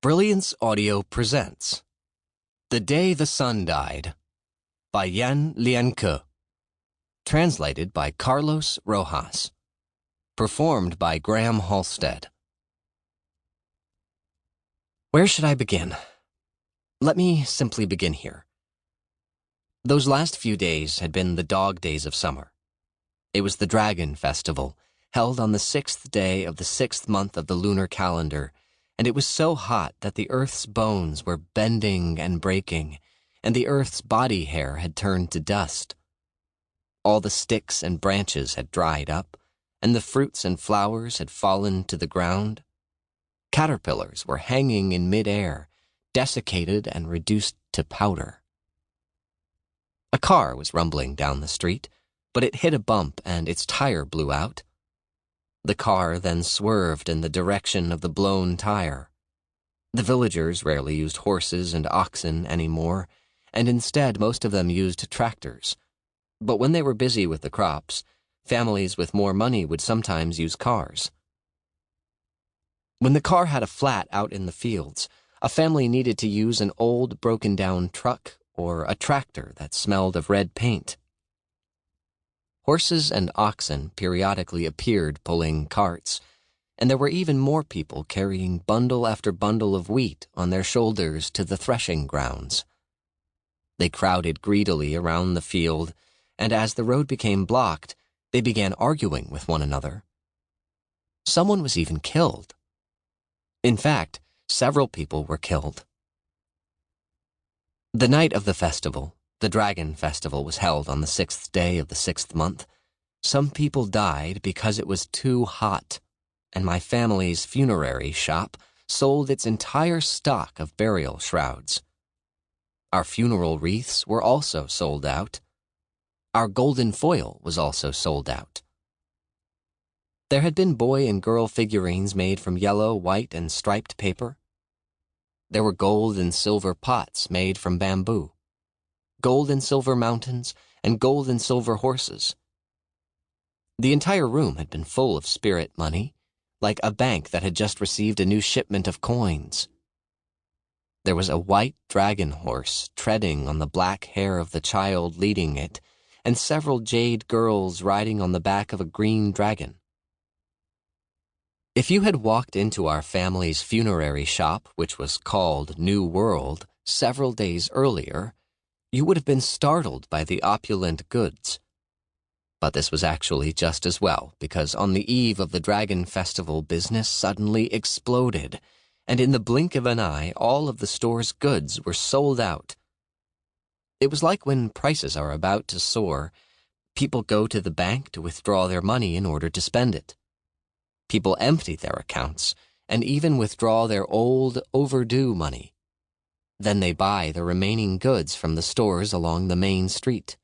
Brilliance Audio presents The Day the Sun Died by Lianke. Translated by Carlos Rojas. Performed by Graham Halstead. Where should I begin? Let me simply begin here. Those last few days had been the dog days of summer. It was the Dragon Festival, held on the 6th day of the 6th month of the lunar calendar, and it was so hot that the earth's bones were bending and breaking, and the earth's body hair had turned to dust. All the sticks and branches had dried up, and the fruits and flowers had fallen to the ground. Caterpillars were hanging in mid-air, desiccated and reduced to powder. A car was rumbling down the street, but it hit a bump and its tire blew out. The car then swerved in the direction of the blown tire. The villagers rarely used horses and oxen anymore, and instead most of them used tractors. But when they were busy with the crops, families with more money would sometimes use cars. When the car had a flat out in the fields, a family needed to use an old broken-down truck or a tractor that smelled of red paint. Horses and oxen periodically appeared pulling carts, and there were even more people carrying bundle after bundle of wheat on their shoulders to the threshing grounds. They crowded greedily around the field, and as the road became blocked, they began arguing with one another. Someone was even killed. In fact, several people were killed. The night of the festival, the Dragon Festival, was held on the 6th day of the 6th month. Some people died because it was too hot, and my family's funerary shop sold its entire stock of burial shrouds. Our funeral wreaths were also sold out. Our golden foil was also sold out. There had been boy and girl figurines made from yellow, white, and striped paper. There were gold and silver pots made from bamboo. Gold and silver mountains, and gold and silver horses. The entire room had been full of spirit money, like a bank that had just received a new shipment of coins. There was a white dragon horse treading on the black hair of the child leading it, and several jade girls riding on the back of a green dragon. If you had walked into our family's funerary shop, which was called New World, several days earlier, you would have been startled by the opulent goods. But this was actually just as well, because on the eve of the Dragon Festival, business suddenly exploded, and in the blink of an eye, all of the store's goods were sold out. It was like when prices are about to soar, people go to the bank to withdraw their money in order to spend it. People empty their accounts, and even withdraw their old, overdue money. Then they buy the remaining goods from the stores along the main street.